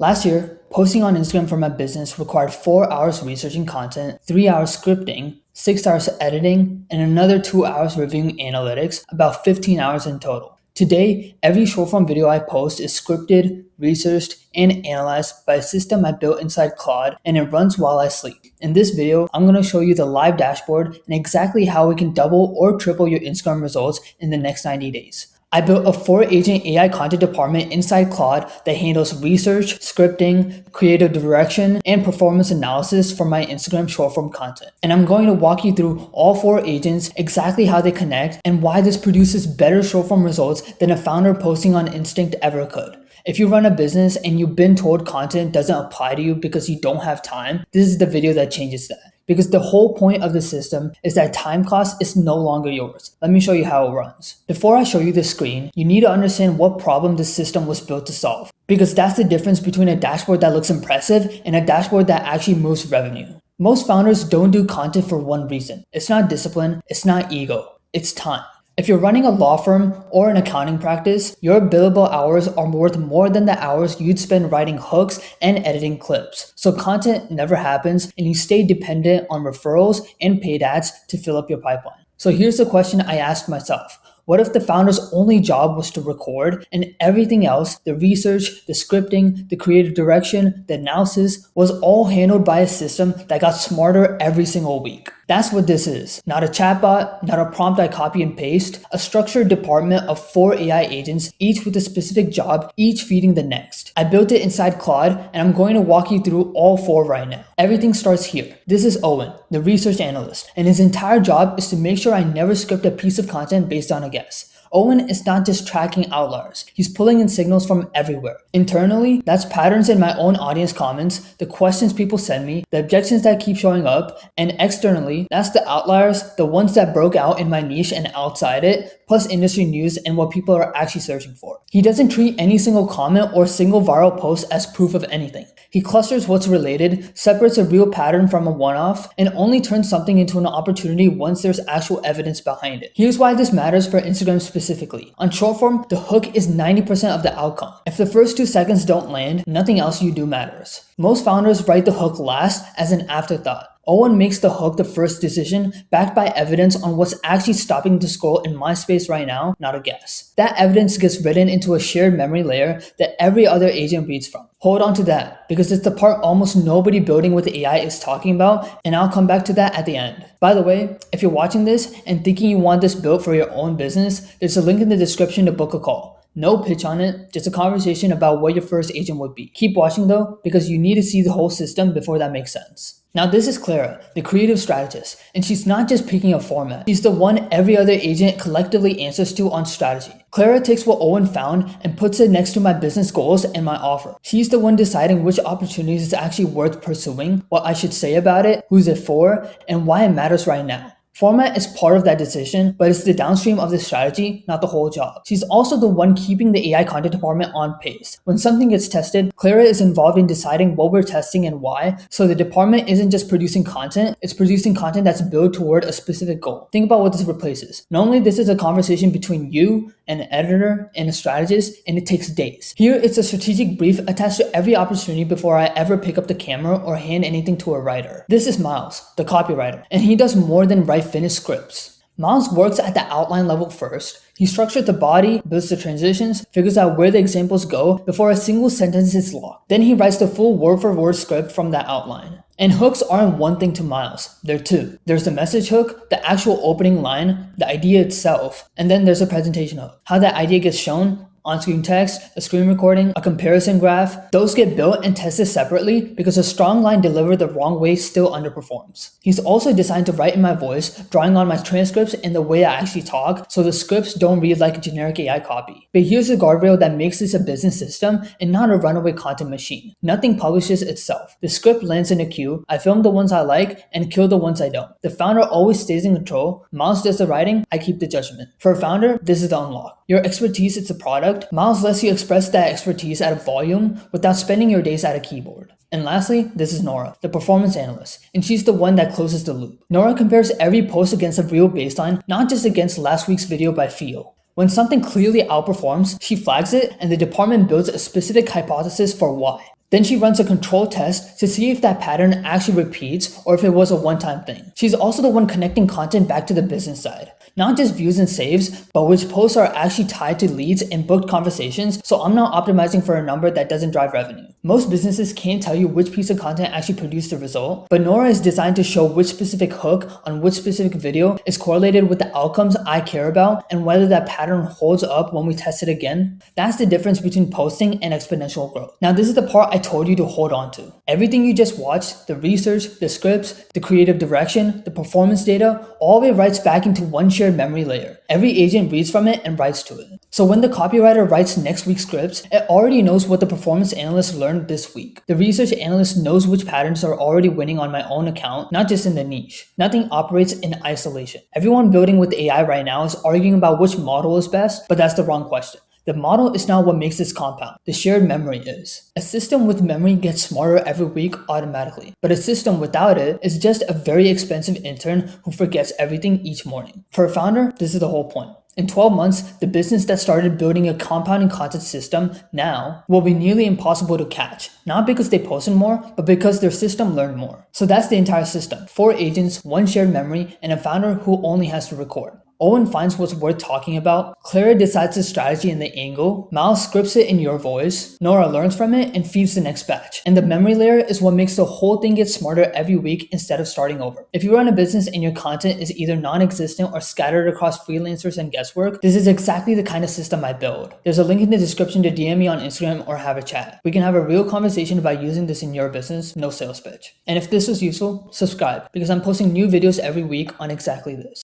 Last year, posting on Instagram for my business required 4 hours researching content, 3 hours scripting, 6 hours editing, and another 2 hours reviewing analytics, about 15 hours in total. Today, every short form video I post is scripted, researched, and analyzed by a system I built inside Claude, and it runs while I sleep. In this video, I'm going to show you the live dashboard and exactly how we can double or triple your Instagram results in the next 90 days. I built a 4-agent AI content department inside Claude that handles research, scripting, creative direction, and performance analysis for my Instagram short-form content. And I'm going to walk you through all 4 agents, exactly how they connect, and why this produces better short-form results than a founder posting on instinct ever could. If you run a business and you've been told content doesn't apply to you because you don't have time, this is the video that changes that. Because the whole point of the system is that time cost is no longer yours. Let me show you how it runs. Before I show you the screen, you need to understand what problem the system was built to solve. Because that's the difference between a dashboard that looks impressive and a dashboard that actually moves revenue. Most founders don't do content for one reason. It's not discipline, it's not ego, it's time. If you're running a law firm or an accounting practice, your billable hours are worth more than the hours you'd spend writing hooks and editing clips. So content never happens and you stay dependent on referrals and paid ads to fill up your pipeline. So here's the question I asked myself. What if the founder's only job was to record and everything else, the research, the scripting, the creative direction, the analysis, was all handled by a system that got smarter every single week? That's what this is. Not a chatbot, not a prompt I copy and paste, a structured department of 4 AI agents, each with a specific job, each feeding the next. I built it inside Claude and I'm going to walk you through all 4 right now. Everything starts here. This is Owen, the research analyst, and his entire job is to make sure I never script a piece of content based on a guess. Owen is not just tracking outliers, he's pulling in signals from everywhere. Internally, that's patterns in my own audience comments, the questions people send me, the objections that keep showing up, and externally, that's the outliers, the ones that broke out in my niche and outside it, plus industry news and what people are actually searching for. He doesn't treat any single comment or single viral post as proof of anything. He clusters what's related, separates a real pattern from a one-off, and only turns something into an opportunity once there's actual evidence behind it. Here's why this matters for Instagram specifically. On short form, the hook is 90% of the outcome. If the first 2 seconds don't land, nothing else you do matters. Most founders write the hook last as an afterthought. Owen makes the hook the first decision, backed by evidence on what's actually stopping the scroll in my space right now, not a guess. That evidence gets written into a shared memory layer that every other agent reads from. Hold on to that, because it's the part almost nobody building with AI is talking about, and I'll come back to that at the end. By the way, if you're watching this and thinking you want this built for your own business, there's a link in the description to book a call. No pitch on it, just a conversation about what your first agent would be. Keep watching though, because you need to see the whole system before that makes sense. Now this is Clara, the creative strategist, and she's not just picking a format. She's the one every other agent collectively answers to on strategy. Clara takes what Owen found and puts it next to my business goals and my offer. She's the one deciding which opportunities is actually worth pursuing, what I should say about it, who's it for, and why it matters right now. Format is part of that decision, but it's the downstream of the strategy, not the whole job. She's also the one keeping the AI content department on pace. When something gets tested, Clara is involved in deciding what we're testing and why, so the department isn't just producing content, it's producing content that's built toward a specific goal. Think about what this replaces. Normally, this is a conversation between you, an editor, and a strategist, and it takes days. Here, it's a strategic brief attached to every opportunity before I ever pick up the camera or hand anything to a writer. This is Miles, the copywriter, and he does more than write finished scripts. Miles works at the outline level first. He structures the body, builds the transitions, figures out where the examples go before a single sentence is locked. Then he writes the full word-for-word script from that outline. And hooks aren't one thing to Miles, they're 2. There's the message hook, the actual opening line, the idea itself, and then there's a presentation hook. How that idea gets shown, on-screen text, a screen recording, a comparison graph, those get built and tested separately because a strong line delivered the wrong way still underperforms. He's also designed to write in my voice, drawing on my transcripts and the way I actually talk, so the scripts don't read like a generic AI copy. But here's the guardrail that makes this a business system and not a runaway content machine. Nothing publishes itself. The script lands in a queue, I film the ones I like and kill the ones I don't. The founder always stays in control, Miles does the writing, I keep the judgment. For a founder, this is the unlock. Your expertise is the product. Miles lets you express that expertise at a volume without spending your days at a keyboard. And lastly, this is Nora, the performance analyst, and she's the one that closes the loop. Nora compares every post against a real baseline, not just against last week's video by feel. When something clearly outperforms, she flags it and the department builds a specific hypothesis for why. Then she runs a control test to see if that pattern actually repeats or if it was a one-time thing. She's also the one connecting content back to the business side. Not just views and saves, but which posts are actually tied to leads and booked conversations, so I'm not optimizing for a number that doesn't drive revenue. Most businesses can't tell you which piece of content actually produced the result, but Nora is designed to show which specific hook on which specific video is correlated with the outcomes I care about and whether that pattern holds up when we test it again. That's the difference between posting and exponential growth. Now, this is the part I told you to hold on to. Everything you just watched, the research, the scripts, the creative direction, the performance data, all of it writes back into one shared memory layer. Every agent reads from it and writes to it. So when the copywriter writes next week's scripts, it already knows what the performance analyst learned this week. The research analyst knows which patterns are already winning on my own account, not just in the niche. Nothing operates in isolation. Everyone building with AI right now is arguing about which model is best, but that's the wrong question. The model is not what makes this compound. The shared memory is. A system with memory gets smarter every week automatically, but a system without it is just a very expensive intern who forgets everything each morning. For a founder, this is the whole point. In 12 months, the business that started building a compounding content system now will be nearly impossible to catch. Not because they posted more, but because their system learned more. So that's the entire system. 4 agents, 1 shared memory, and a founder who only has to record. Owen finds what's worth talking about, Clara decides the strategy and the angle, Miles scripts it in your voice, Nora learns from it and feeds the next batch. And the memory layer is what makes the whole thing get smarter every week instead of starting over. If you run a business and your content is either non-existent or scattered across freelancers and guesswork, this is exactly the kind of system I build. There's a link in the description to DM me on Instagram or have a chat. We can have a real conversation about using this in your business, no sales pitch. And if this was useful, subscribe because I'm posting new videos every week on exactly this.